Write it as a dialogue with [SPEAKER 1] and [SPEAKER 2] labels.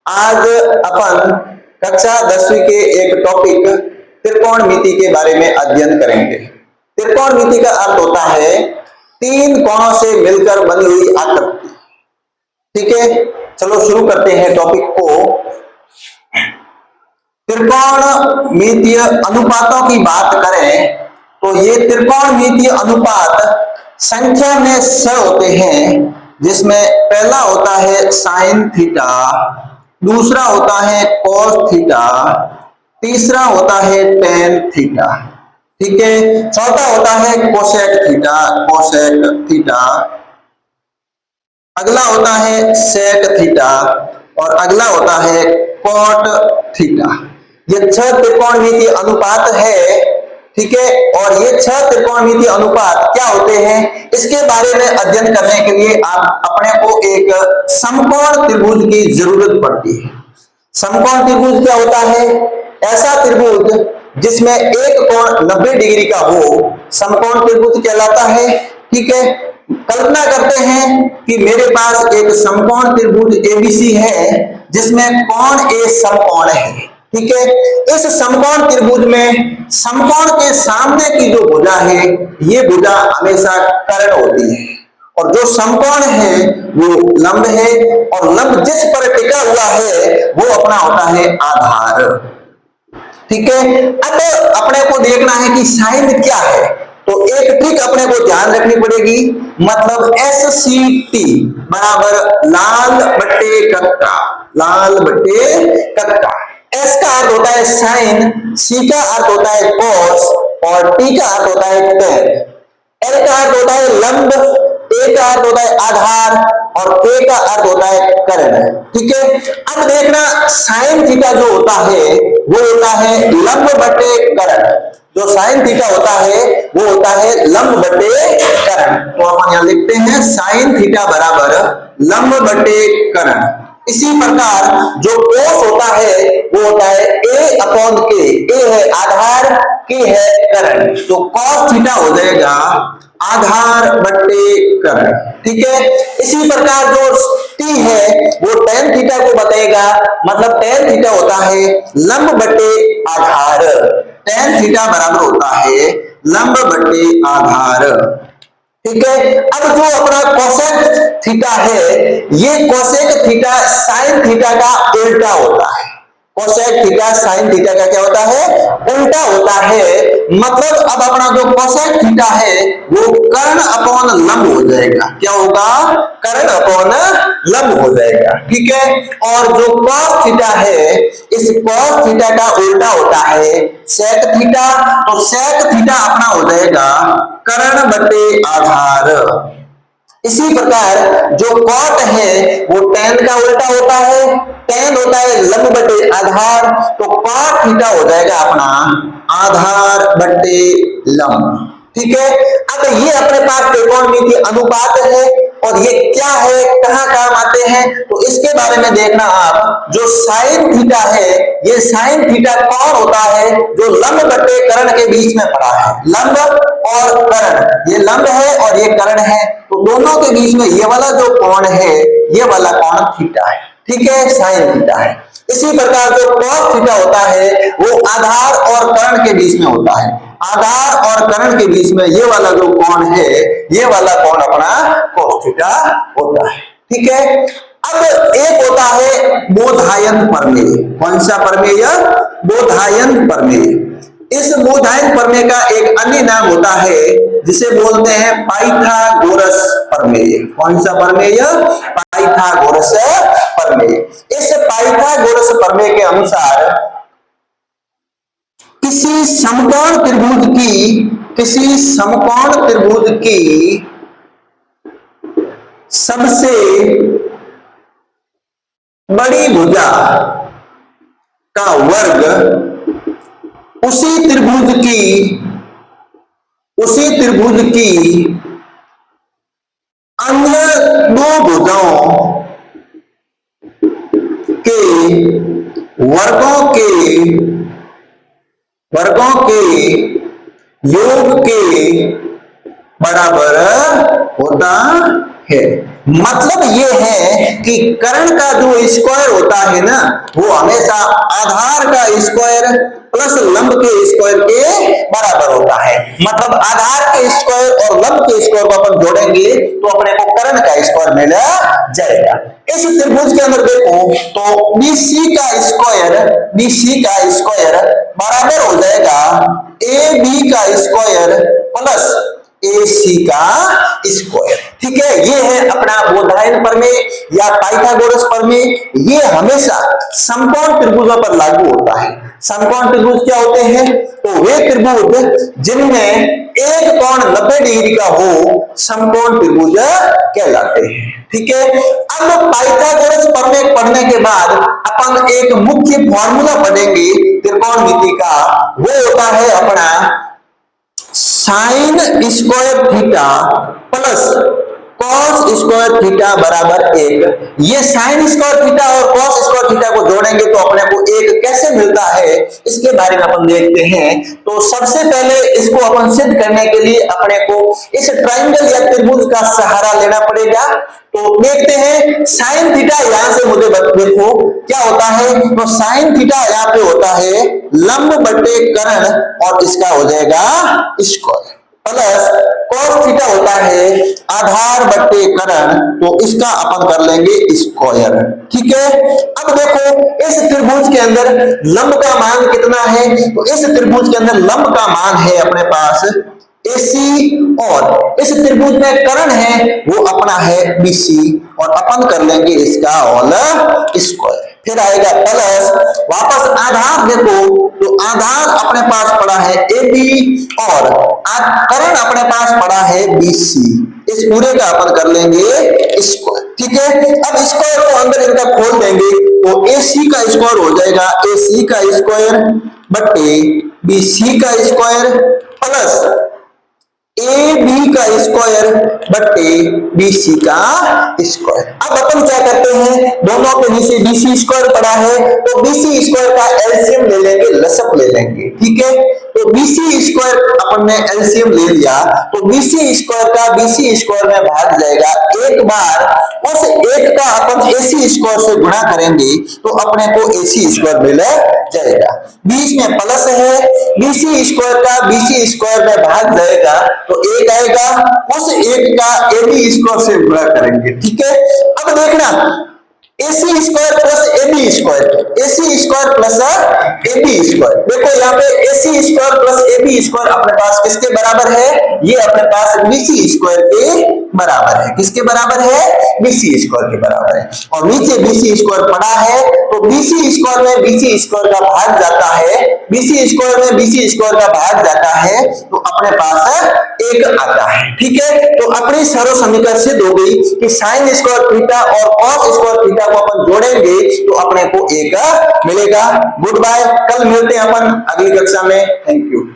[SPEAKER 1] आज अपन कक्षा 10वीं के एक टॉपिक त्रिकोणमिति के बारे में अध्ययन करेंगे। त्रिकोणमिति का अर्थ होता है तीन कोणों से मिलकर बनी हुई आकृति। ठीक है, चलो शुरू करते हैं टॉपिक को। त्रिकोणमितीय अनुपातों की बात करें तो ये त्रिकोणमितीय अनुपात संख्या में स होते हैं, जिसमें पहला होता है साइन थीटा, दूसरा होता है कॉस थीटा, तीसरा होता है टेन थीटा। ठीक है, चौथा होता है कोसेक थीटा, कोसेक थीटा, अगला होता है सेक थीटा और अगला होता है कॉट थीटा। ये 6 त्रिकोणमितीय अनुपात है। ठीक है, और ये 6 त्रिकोणमितीय अनुपात क्या होते हैं, इसके बारे में अध्ययन करने के लिए आप अपने को एक समकोण त्रिभुज की जरूरत पड़ती है। समकोण त्रिभुज क्या होता है? ऐसा त्रिभुज जिसमें एक कोण 90 डिग्री का हो, समकोण त्रिभुज कहलाता है। ठीक है, कल्पना करते हैं कि मेरे पास एक समकोण त्रिभुज एबीसी है जिसमें कोण ए समकोण है। ठीक है, इस समकोण त्रिभुज में समकोण के सामने की जो भुजा है, ये भुजा हमेशा कर्ण होती है और जो समकोण है वो लंब है और लंब जिस पर टिका हुआ है वो अपना होता है आधार। ठीक है, अब अपने को देखना है कि साइन क्या है, तो एक ट्रिक अपने को ध्यान रखनी पड़ेगी। मतलब SCT बराबर लाल बट्टे कक्का, लाल बट्टे कक्का। S का अर्थ होता है साइन, C का अर्थ होता है कॉस और T का अर्थ होता है टेन। L का अर्थ होता है लंब, A का अर्थ होता है आधार और K का अर्थ होता है कर्ण। ठीक है, अब देखना साइन थीटा जो होता है वो होता है लंब बटे कर्ण। जो साइन थीटा होता है वो होता है लंब बटे कर्ण। तो अपन यहां लिखते हैं साइन थीटा बराबर लंब बटे कर्ण। इसी प्रकार जो कोस होता है वो होता है A अपॉन K। A है आधार, K है कर्ण, तो कॉस थीटा हो जाएगा आधार बट्टे कर्ण। ठीक है, इसी प्रकार जो T है वो टेन थीटा को बताएगा। मतलब टेन थीटा होता है लंब बट्टे आधार, टेन थीटा बराबर होता है लंब बट्टे आधार। ठीक है, अब जो अपना कोसेक थीटा है, ये कोसेक थीटा साइन थीटा का उल्टा होता है। कोसेक थीटा साइन थीटा का क्या होता है? उल्टा होता है। मतलब अब अपना जो कोसेक थीटा है वो कर्ण अपॉन लंब हो जाएगा। क्या होगा? कर्ण अपॉन लंब हो जाएगा। ठीक है, और जो कॉस थीटा है, इस कॉस थीटा का उल्टा होता है सेक थीटा, तो सेक थीटा अपना हो जाएगा कर्ण बटे आधार। इसी प्रकार जो कॉट है वो टेन का उल्टा होता है, टेन होता है लंब बटे आधार, तो कॉट थीटा हो जाएगा अपना आधार बटे लंब। ठीक है, अब ये अपने पास त्रिकोणमितीय अनुपात है और ये क्या है, कहां काम आते हैं, तो इसके बारे में देखना आप। जो साइन थीटा है, ये साइन थीटा कौन होता है? जो लंब बटे कर्ण के बीच में पड़ा है। लंब और कर्ण, ये लंब है और ये कर्ण है, तो दोनों के बीच में ये वाला जो कोण है, ये वाला कोण थीटा है। ठीक है, साइन थीटा है। इसी प्रकार जो कॉस थीटा होता है वो आधार और कर्ण के बीच में होता है। आधार और कर्ण के बीच में ये वाला जो कोण है, ये वाला कोण अपना कॉस थीटा होता है। ठीक है, अब एक होता है बोधायन प्रमेय। कौन सा प्रमेय? बोधायन प्रमेय। इस बोधायन प्रमेय का एक अन्य नाम होता है जिसे बोलते हैं पाइथागोरस प्रमेय। कौन सा प्रमेय? पाइथागोरस प्रमेय। इस पाइथागोरस प्रमेय के अनुसार किसी समकोण त्रिभुज की सबसे बड़ी भुजा का वर्ग उसी त्रिभुज की अन्य दो भुजाओं के वर्गों के योग के बराबर होता है। मतलब ये है कि कर्ण का जो स्क्वायर होता है ना, वो हमेशा आधार का स्क्वायर प्लस लंब के स्क्वायर के बराबर होता है। मतलब आधार के स्क्वायर और लंब के स्क्वायर को अपन जोड़ेंगे तो अपने को कर्ण का स्क्वायर मिल जाएगा। इस त्रिभुज के अंदर देखो तो BC का स्क्वायर बराबर हो जाएगा AB का स्क्वायर प्लस AC का स्क्वायर। ठीक है, ये है अपना बोधायन प्रमेय या पाइथागोरस प्रमेय। ये हमेशा समकोण त्रिभुजों पर लागू होता है। समकोण त्रिभुज क्या होते हैं? तो वे त्रिभुज जिनमें एक कोण 90 डिग्री का हो समकोण त्रिभुज कहलाते हैं। ठीक है, अब पाइथागोरस प्रमेय पढ़ने के बाद अपन एक मुख्य फॉर्मूला पढ़ेंगे त्रिकोणमिति का, वो होता है अपना sine square theta plus cos square theta बराबर 1। ये साइन स्क्वायर थीटा और कॉस स्क्वायर थीटा को जोड़ेंगे तो अपने को एक कैसे मिलता है, इसके बारे में अपन देखते हैं। तो सबसे पहले इसको अपन सिद्ध करने के लिए अपने को इस ट्रायंगल या त्रिभुज का सहारा लेना पड़ेगा। तो देखते हैं साइन थीटा यहां से मुझे देखो क्या होता है। तो साइन थीटा यहां पे होता है लंब बटे कर्ण और इसका हो जाएगा स्क्वायर, प्लस कॉस थीटा होता है आधार बटे कर्ण, तो इसका अपन कर लेंगे स्क्वायर। ठीक है, अब देखो इस त्रिभुज के अंदर लंब का मान कितना है? तो इस त्रिभुज के अंदर लंब का मान है अपने पास AC और इस त्रिभुज में कर्ण है वो अपना है BC और अपन कर लेंगे इसका होल स्क्वायर। फिर आएगा प्लस वापस आधार देखो तो आधार अपने पास पड़ा है AB और कर्ण अपने पास पड़ा है BC। इस पूरे का अपन कर लेंगे स्क्वायर। ठीक है, अब स्क्वायर को अंदर इनका खोल देंगे तो AC का स्क्वायर हो जाएगा AC का स्क्वायर बटे BC का स्क्वायर प्लस AB का स्क्वायर बटे BC का स्क्वायर। अब अपन क्या करते हैं, दोनों के नीचे BC स्क्वायर पड़ा है तो BC स्क्वायर का एलसीएम ले लेंगे, लसअप ले लेंगे। ठीक है, तो BC स्क्वायर अपन ने एलसीएम ले लिया तो BC स्क्वायर का BC स्क्वायर में भाग जाएगा। एक बार उस एक का अपन AC स्क्वायर से गुणा करेंगे तो अपने को AC स्क्वायर मिल जाएगा। बीच में प्लस है, BC स्क्वायर का BC स्क्वायर में भाग जाएगा तो एक आएगा, उस एक का AB स्क्वायर से गुणा करेंगे। ठीक है, अब देखना AC square plus AB square, AC square plus AB square. देखो यहाँ पे AC square plus AB square अपने पास किसके बराबर है? ये अपने पास BC स्क्वायर के बराबर है। किसके बराबर है? BC स्क्वायर के बराबर है। और नीचे BC स्क्वायर पड़ा है तो BC स्क्वायर में BC स्क्वायर का भाग जाता है, BC स्क्वायर में BC स्क्वायर का भाग जाता है तो अपने पास एक आता है। ठीक है, तो अपनी सर्व समीकरण सिद्ध हो गई कि साइन स्क्वायर थीटा और कॉस स्क्वायर थीटा को अपन जोड़ेंगे तो अपने को एक मिलेगा। गुड बाय, कल मिलते हैं अपन अगली कक्षा में। Thank you.